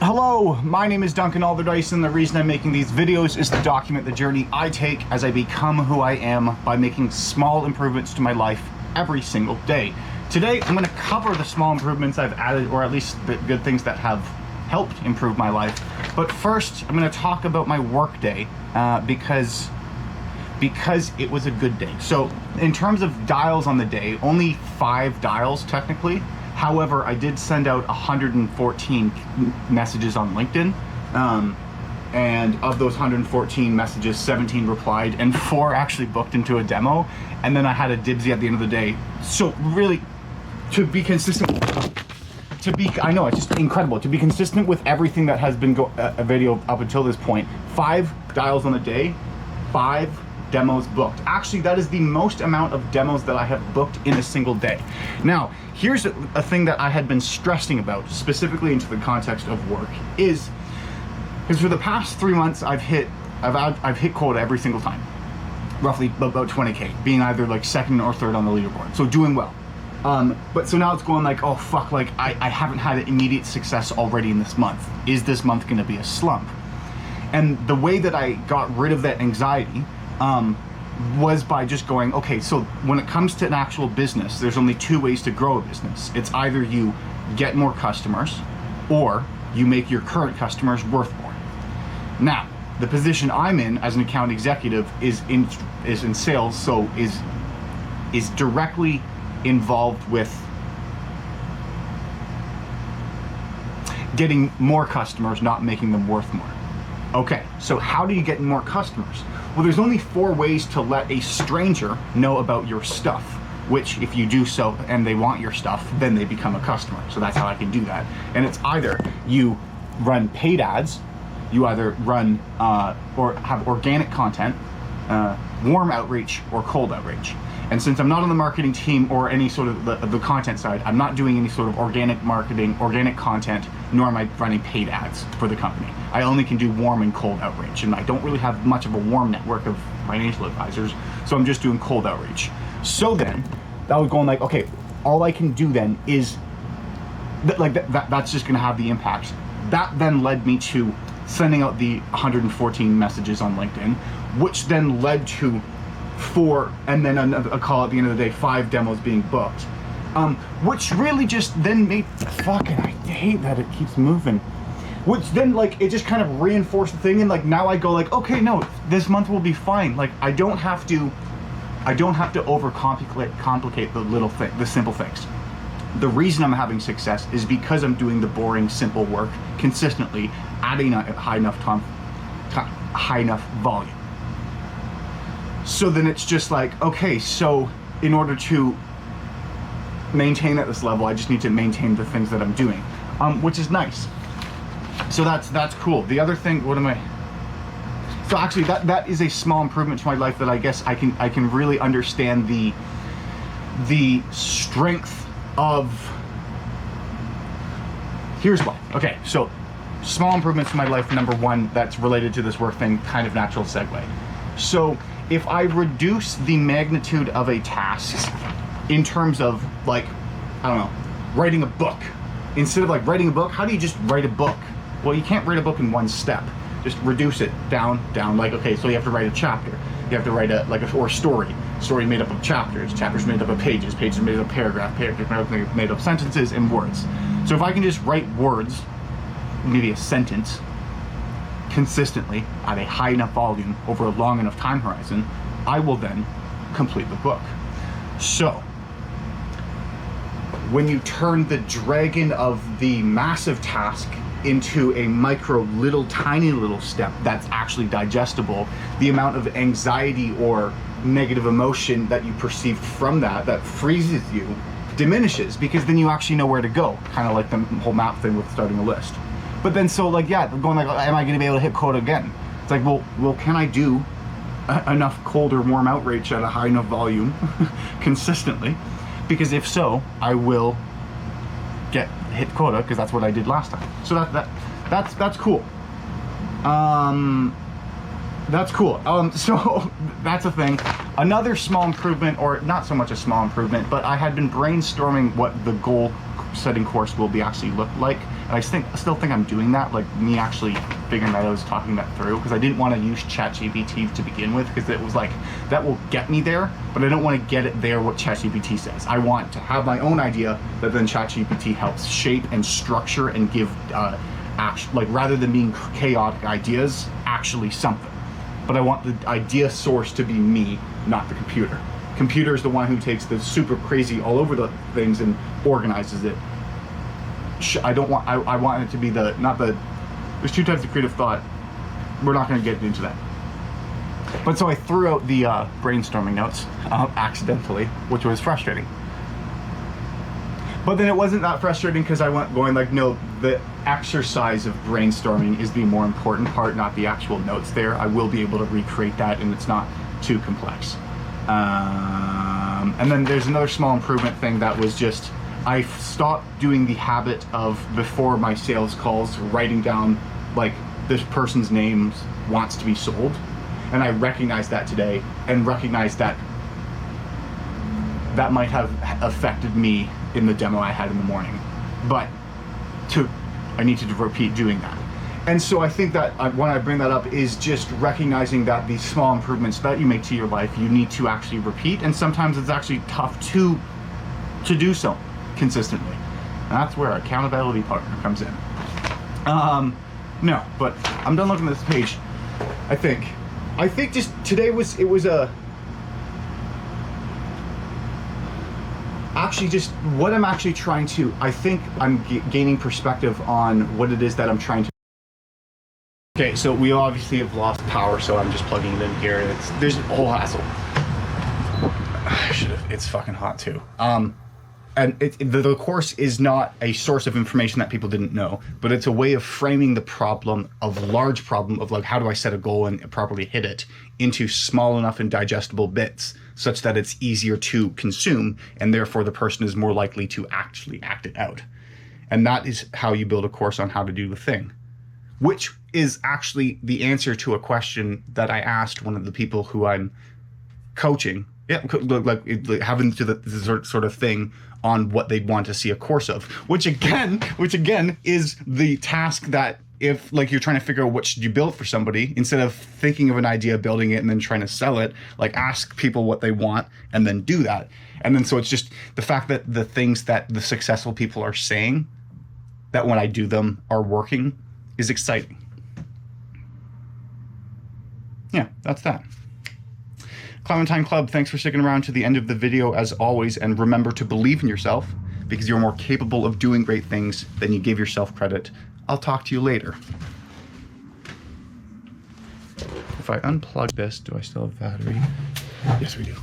Hello, my name is Duncan Alderdice, and the reason I'm making these videos is to document the journey I take as I become who I am by making small improvements to my life every single day. Today, I'm going to cover the small improvements I've added, or at least the good things that have helped improve my life. But first, I'm going to talk about my workday because it was a good day. So in terms of dials on the day, only 5 dials technically. However, I did send out 114 messages on LinkedIn, and of those 114 messages, 17 replied and 4 actually booked into a demo, and then I had a dibsy at the end of the day. So really, to be consistent, I know, it's just incredible, to be consistent with everything that has been a video up until this point. 5 dials on the day, 5 demos booked. Actually, that is the most amount of demos that I have booked in a single day. Now, here's a thing that I had been stressing about, specifically into the context of work, is for the past 3 months I've hit quota every single time, roughly about 20K, being either like second or third on the leaderboard, so doing well. But so now it's going like, oh fuck, like I haven't had immediate success already in this month. Is this month gonna be a slump? And the way that I got rid of that anxiety was by just going, okay, so when it comes to an actual business, there's only 2 ways to grow a business. It's either you get more customers or you make your current customers worth more. Now, the position I'm in as an account executive is in sales, so is directly involved with getting more customers, not making them worth more. Okay, so how do you get more customers? Well, there's only 4 ways to let a stranger know about your stuff, which if you do so and they want your stuff, then they become a customer. So that's how I can do that. And it's either you run paid ads, you either run or have organic content, warm outreach, or cold outreach. And since I'm not on the marketing team or any sort of the content side, I'm not doing any sort of organic marketing, organic content, nor am I running paid ads for the company. I only can do warm and cold outreach, and I don't really have much of a warm network of financial advisors, so I'm just doing cold outreach. So then, that was going like, okay, all I can do then is, that's just gonna have the impact. That then led me to sending out the 114 messages on LinkedIn, which then led to 4, and then a call at the end of the day, 5 demos being booked. Which really just then made, fucking, I hate that it keeps moving. Which then, like, it just kind of reinforced the thing, and like now I go like, okay, no, this month will be fine. Like I don't have to overcomplicate the simple things. The reason I'm having success is because I'm doing the boring, simple work consistently at a high enough volume. So then it's just like, okay, so in order to maintain at this level, I just need to maintain the things that I'm doing, which is nice. So that's cool. The other thing, so actually that is a small improvement to my life that I guess I can really understand the strength of. Here's why. Okay, so small improvements to my life, number 1, that's related to this work thing, kind of natural segue. So if I reduce the magnitude of a task in terms of, like, I don't know, writing a book. Instead of like writing a book, how do you just write a book? Well, you can't write a book in one step. Just reduce it down, like, okay, so you have to write a chapter. You have to write a story made up of chapters made up of pages made up of paragraphs made up of sentences and words. So if I can just write words, maybe a sentence, consistently at a high enough volume over a long enough time horizon, I will then complete the book. So when you turn the dragon of the massive task into a micro, tiny little step that's actually digestible, the amount of anxiety or negative emotion that you perceived from that freezes you diminishes, because then you actually know where to go, kind of like the whole map thing with starting a list. But then, so like, yeah, going like, am I going to be able to hit quota again? It's like, well, can I do enough cold or warm outreach at a high enough volume consistently? Because if so, I will hit quota, because that's what I did last time. So that's cool. That's cool. So that's a thing. Another small improvement, or not so much a small improvement, but I had been brainstorming what the goal setting course will be actually look like And I still think I'm doing that, like me actually figuring that I was talking that through, because I didn't want to use ChatGPT to begin with, because it was like, that will get me there, but I don't want to get it there what ChatGPT says. I want to have my own idea that then ChatGPT helps shape and structure and give, like rather than being chaotic ideas, actually something. But I want the idea source to be me, not the computer. Computer is the one who takes the super crazy all over the things and organizes it. I want it to be there's two types of creative thought. We're not going to get into that. But so I threw out the brainstorming notes accidentally, which was frustrating. But then it wasn't that frustrating because I went going like, no, the exercise of brainstorming is the more important part, not the actual notes there. I will be able to recreate that and it's not too complex. And then there's another small improvement thing that was just, I stopped doing the habit of, before my sales calls, writing down like this person's name wants to be sold. And I recognized that today and recognized that that might have affected me in the demo I had in the morning. But I need to repeat doing that. And so I think that when I bring that up is just recognizing that these small improvements that you make to your life, you need to actually repeat. And sometimes it's actually tough to do so consistently. And that's where accountability partner comes in. No, but I'm done looking at this page. I think just today actually just what I'm actually trying to, I think I'm gaining perspective on what it is that I'm trying to. Okay, so we obviously have lost power, so I'm just plugging it in here. There's a whole hassle. It's fucking hot too. And the course is not a source of information that people didn't know, but it's a way of framing the large problem of like, how do I set a goal and properly hit it into small enough and digestible bits such that it's easier to consume, and therefore the person is more likely to actually act it out. And that is how you build a course on how to do the thing, which is actually the answer to a question that I asked one of the people who I'm coaching. Yeah, like having to the sort of thing on what they'd want to see a course of, which again is the task that if like you're trying to figure out what should you build for somebody, instead of thinking of an idea, building it, and then trying to sell it, like ask people what they want and then do that. And then so it's just the fact that the things that the successful people are saying, that when I do them are working, is exciting. Yeah, that's that. Clementine Club, thanks for sticking around to the end of the video as always, and remember to believe in yourself because you're more capable of doing great things than you give yourself credit. I'll talk to you later. If I unplug this, do I still have battery? Yes, we do.